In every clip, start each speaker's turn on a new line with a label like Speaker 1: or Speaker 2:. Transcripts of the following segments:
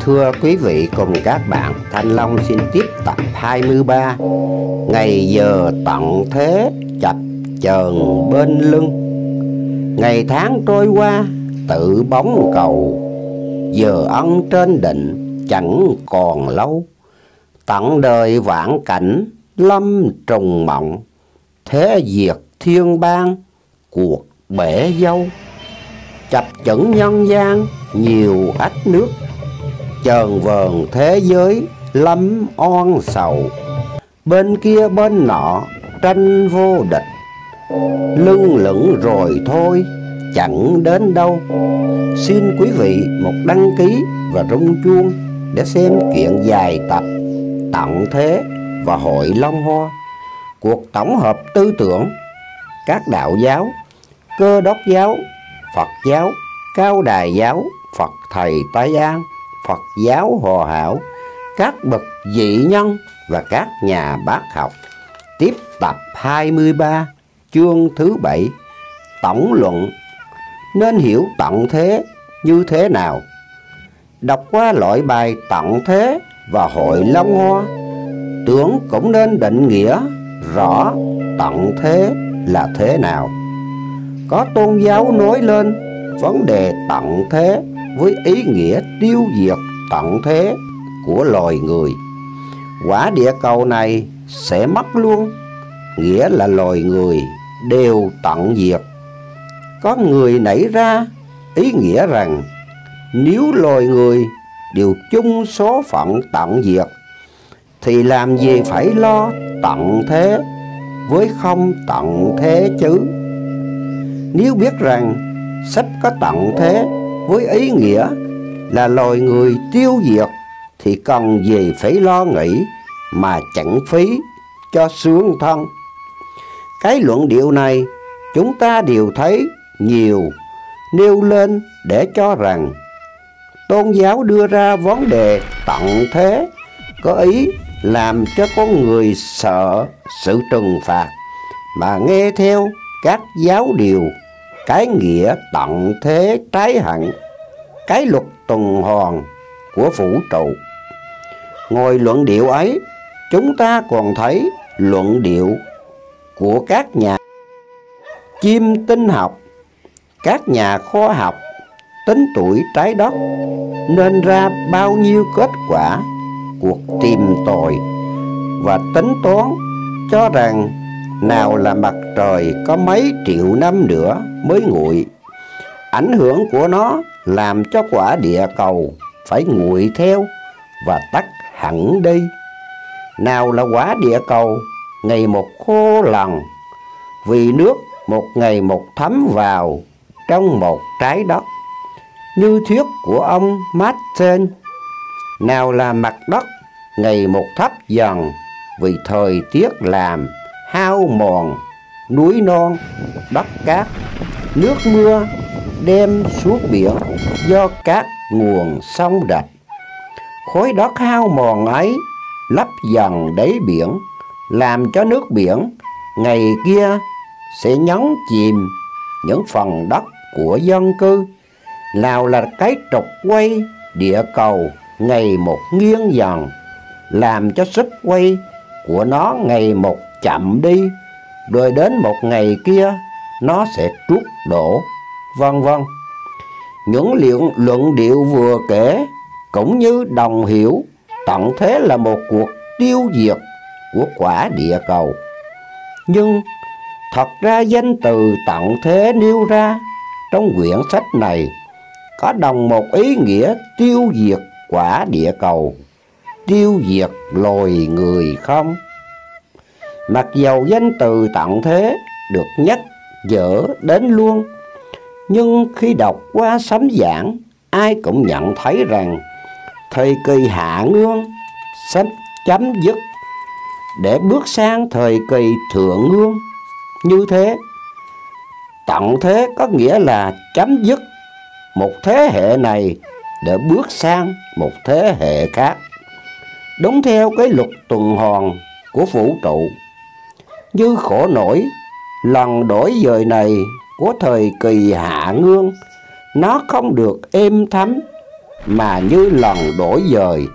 Speaker 1: Thưa quý vị cùng các bạn, Thanh Long xin tiếp tập 23. Ngày giờ tận thế chập chờn bên lưng, ngày tháng trôi qua tự bóng cầu. Giờ ân trên định chẳng còn lâu, tận đời vãn cảnh lâm trùng mộng. Thế diệt thiên bang cuộc bể dâu, chập chững nhân gian nhiều ách nước. Chờn vờn thế giới lâm oan sầu, bên kia bên nọ tranh vô địch. Lưng lửng rồi thôi chẳng đến đâu. Xin quý vị một đăng ký và rung chuông để xem chuyện dài tập Tận Thế và Hội Long Hoa, cuộc tổng hợp tư tưởng các đạo giáo, Cơ Đốc giáo, Phật giáo, Cao Đài giáo, Phật Thầy Tây An, Phật giáo Hòa Hảo, các bậc dị nhân và các nhà bác học. Tiếp tập 23, chương thứ 7, tổng luận nên hiểu tận thế như thế nào. Đọc qua loại bài Tận Thế và Hội Long Hoa, tưởng cũng nên định nghĩa rõ tận thế là thế nào. Có tôn giáo nói lên vấn đề tận thế với ý nghĩa tiêu diệt tận thế của loài người. Quả địa cầu này sẽ mất luôn, nghĩa là loài người đều tận diệt. Có người nảy ra ý nghĩa rằng nếu loài người đều chung số phận tận diệt thì làm gì phải lo tận thế với không tận thế chứ. Nếu biết rằng sắp có tận thế với ý nghĩa là loài người tiêu diệt thì cần gì phải lo nghĩ mà chẳng phí cho sướng thân. Cái luận điệu này chúng ta đều thấy nhiều nêu lên để cho rằng tôn giáo đưa ra vấn đề tận thế có ý làm cho con người sợ sự trừng phạt mà nghe theo các giáo điều cái nghĩa tận thế trái hẳn cái luật tuần hoàn của vũ trụ. Ngoài luận điệu ấy, chúng ta còn thấy luận điệu của các nhà chiêm tinh học, các nhà khoa học tính tuổi trái đất nên ra bao nhiêu kết quả cuộc tìm tòi và tính toán cho rằng nào là mặt trời có mấy triệu năm nữa mới nguội. Ảnh hưởng của nó làm cho quả địa cầu phải nguội theo và tắt hẳn đi. Nào là quả địa cầu ngày một khô lần vì nước một ngày một thấm vào trong một trái đất, như thuyết của ông Martin. Nào là mặt đất ngày một thấp dần vì thời tiết làm hao mòn núi non đất cát, nước mưa đem xuống biển do các nguồn sông rạch. Khối đất hao mòn ấy lấp dần đáy biển, làm cho nước biển ngày kia sẽ nhấn chìm những phần đất của dân cư. Nào là cái trục quay địa cầu ngày một nghiêng dần, làm cho sức quay của nó ngày một chậm đi, rồi đến một ngày kia nó sẽ trút đổ, vân vân. Những luận điệu vừa kể cũng như đồng hiểu tận thế là một cuộc tiêu diệt của quả địa cầu. Nhưng thật ra danh từ tận thế nêu ra trong quyển sách này có đồng một ý nghĩa tiêu diệt quả địa cầu, tiêu diệt loài người không? Mặc dầu danh từ tận thế được nhắc dở đến luôn, nhưng khi đọc qua sấm giảng, ai cũng nhận thấy rằng thời kỳ hạ ngương sắp chấm dứt để bước sang thời kỳ thượng ngương. Như thế, tận thế có nghĩa là chấm dứt một thế hệ này để bước sang một thế hệ khác, đúng theo cái luật tuần hoàn của vũ trụ. Như khổ nổi lần đổi dời này của thời kỳ hạ ngương, nó không được êm thấm mà như lần đổi dời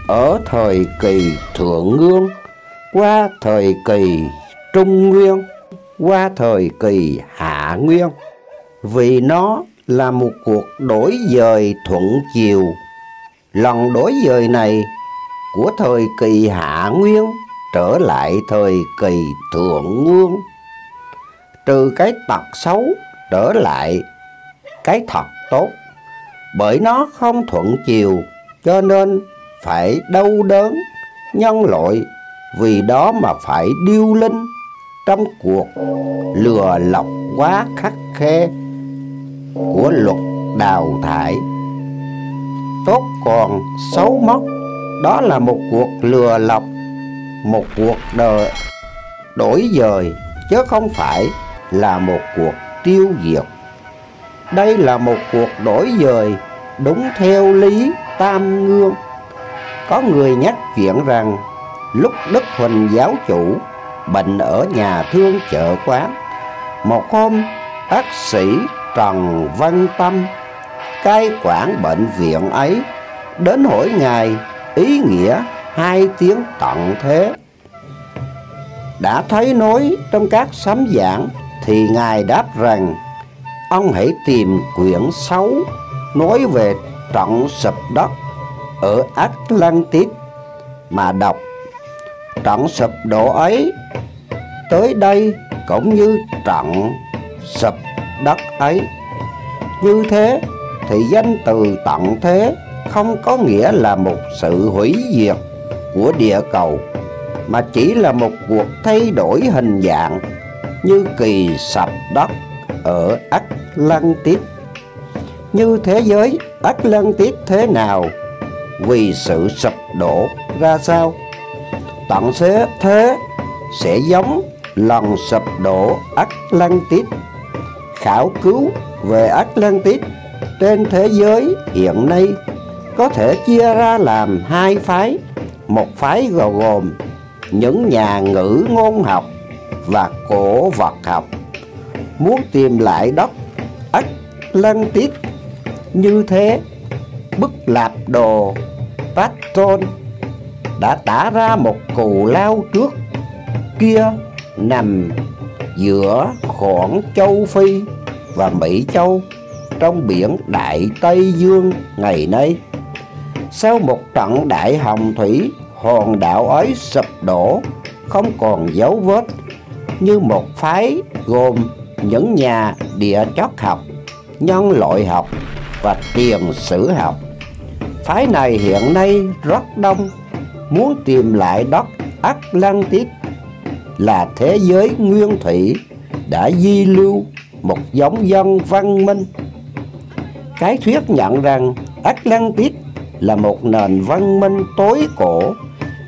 Speaker 1: ở thời kỳ Thượng Nguyên qua thời kỳ Trung Nguyên qua thời kỳ Hạ Nguyên, vì nó là một cuộc đổi dời thuận chiều. Lần đổi dời này của thời kỳ Hạ Nguyên trở lại thời kỳ Thượng Nguyên, trừ cái tật xấu trở lại cái thật tốt. Bởi nó không thuận chiều cho nên phải đau đớn nhân loại, vì đó mà phải điêu linh trong cuộc lừa lọc quá khắt khe của luật đào thải. Tốt còn xấu mất, đó là một cuộc lừa lọc, một cuộc đời đổi dời, chứ không phải là một cuộc tiêu diệt. Đây là một cuộc đổi dời đúng theo lý Tam Ngương. Có người nhắc chuyện rằng lúc Đức Huỳnh giáo chủ bệnh ở nhà thương chợ quán, một hôm bác sĩ Trần Văn Tâm cai quản bệnh viện ấy đến hỏi Ngài ý nghĩa hai tiếng tận thế. Đã thấy nói trong các sấm giảng thì Ngài đáp rằng ông hãy tìm quyển 6 nói về trận sụp đất ở Atlantis mà đọc. Trận sụp đổ ấy tới đây cũng như trận sụp đất ấy. Như thế thì danh từ tận thế không có nghĩa là một sự hủy diệt của địa cầu, mà chỉ là một cuộc thay đổi hình dạng như kỳ sập đất ở Atlantis. Như thế giới Atlantis thế nào, vì sự sụp đổ ra sao, tận thế sẽ giống lần sụp đổ Atlantis. Khảo cứu về Atlantis trên thế giới hiện nay có thể chia ra làm hai phái. Một phái gồm những nhà ngữ ngôn học và cổ vật học muốn tìm lại đất Atlantis. Như thế, bức lạp đồ Patton đã tả ra một cù lao trước kia nằm giữa khoảng châu Phi và Mỹ Châu trong biển Đại Tây Dương ngày nay. Sau một trận đại hồng thủy, hòn đảo ấy sụp đổ không còn dấu vết. Như một phái gồm những nhà địa chất học, nhân loại học và tiền sử học. Phái này hiện nay rất đông, muốn tìm lại đất Atlantis là thế giới nguyên thủy đã di lưu một giống dân văn minh. Cái thuyết nhận rằng Atlantis là một nền văn minh tối cổ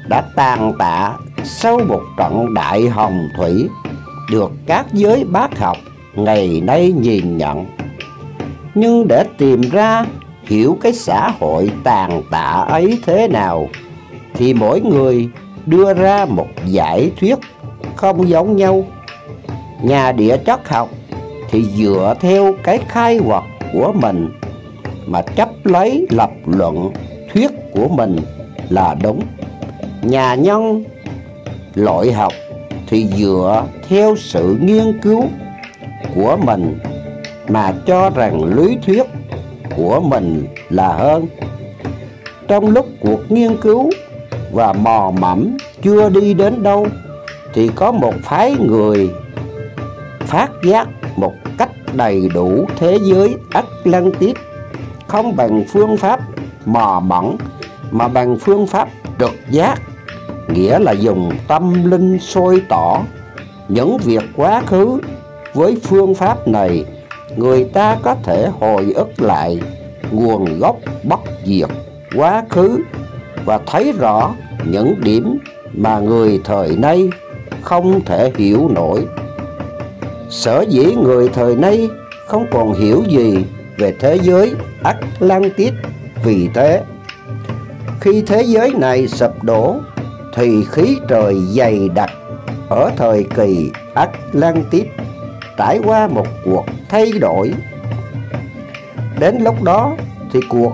Speaker 1: đã tàn tạ sau một trận đại hồng thủy được các giới bác học ngày nay nhìn nhận. Nhưng để tìm ra hiểu cái xã hội tàn tạ ấy thế nào thì mỗi người đưa ra một giải thuyết không giống nhau. Nhà địa chất học thì dựa theo cái khai quật của mình mà chấp lấy lập luận thuyết của mình là đúng. Nhà nhân loại học thì dựa theo sự nghiên cứu của mình mà cho rằng lý thuyết của mình là hơn. Trong lúc cuộc nghiên cứu và mò mẫm chưa đi đến đâu thì có một phái người phát giác một cách đầy đủ thế giới Atlantis, không bằng phương pháp mò mẫm mà bằng phương pháp trực giác, nghĩa là dùng tâm linh soi tỏ những việc quá khứ. Với phương pháp này, người ta có thể hồi ức lại nguồn gốc bất diệt quá khứ và thấy rõ những điểm mà người thời nay không thể hiểu nổi. Sở dĩ người thời nay không còn hiểu gì về thế giới Atlantis, vì thế khi thế giới này sụp đổ thì khí trời dày đặc ở thời kỳ Atlantis trải qua một cuộc thay đổi. Đến lúc đó thì cuộc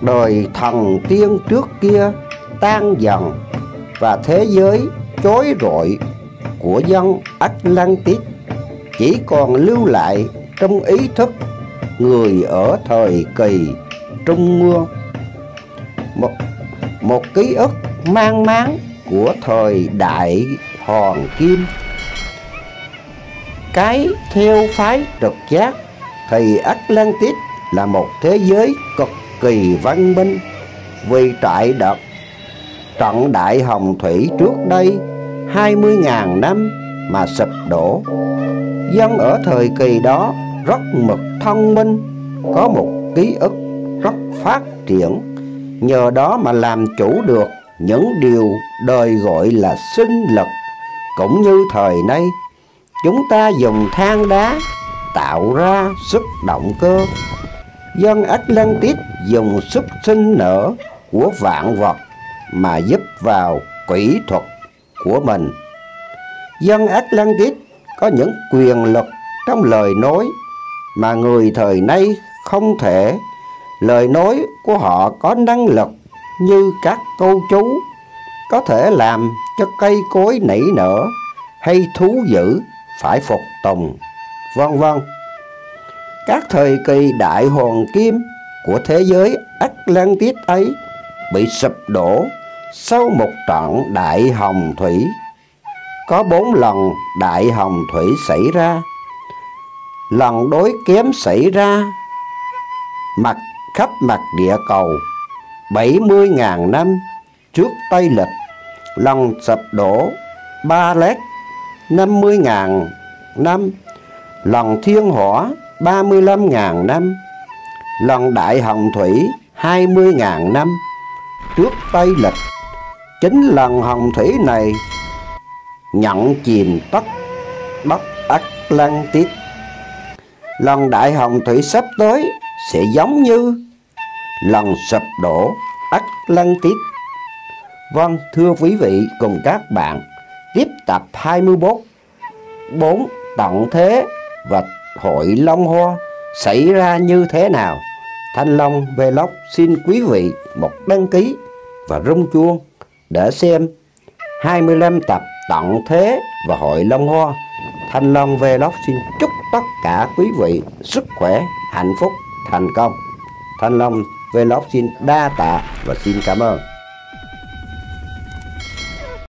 Speaker 1: đời thần tiên trước kia tan dần, và thế giới chói rọi của dân Atlantis chỉ còn lưu lại trong ý thức người ở thời kỳ Trung Nguyên. Một ký ức mang máng của thời đại Hoàng Kim. Cái theo phái trực giác thì Atlantis là một thế giới cực kỳ văn minh, vì trận đại hồng thủy trước đây 20.000 năm mà sụp đổ. Dân ở thời kỳ đó rất mực thông minh, có một ký ức rất phát triển, nhờ đó mà làm chủ được những điều đời gọi là sinh lực. Cũng như thời nay, chúng ta dùng than đá tạo ra sức động cơ. Dân Atlantis dùng sức sinh nở của vạn vật mà giúp vào kỹ thuật của mình. Dân Atlantis có những quyền lực trong lời nói mà người thời nay không thể. Lời nói của họ có năng lực như các câu chú, có thể làm cho cây cối nảy nở hay thú dữ phải phục tùng, vân vân. Các thời kỳ đại hoàng kim của thế giới Atlantis ấy bị sụp đổ sau một trận đại hồng thủy. Có 4 lần đại hồng thủy xảy ra. Lần đối kém xảy ra khắp mặt địa cầu 70.000 năm trước Tây lịch. Lần sụp đổ Ba Lét 50.000 năm. Lần thiên hỏa 35.000 năm. Lần đại hồng thủy 20.000 năm trước Tây lịch. Chính lần hồng thủy này nhận chìm tất đất Atlantis. Lần đại hồng thủy sắp tới sẽ giống như lần sụp đổ Atlantis. Vâng, thưa quý vị cùng các bạn, tiếp tập 24 tận thế và hội Long Hoa xảy ra như thế nào? Thanh Long Vlog xin quý vị một đăng ký và rung chuông để xem 25 tập tận thế và hội Long Hoa. Thanh Long Vlog xin chúc tất cả quý vị sức khỏe, hạnh phúc, thành công. Thanh Long Vlog xin đa tạ và xin cảm ơn.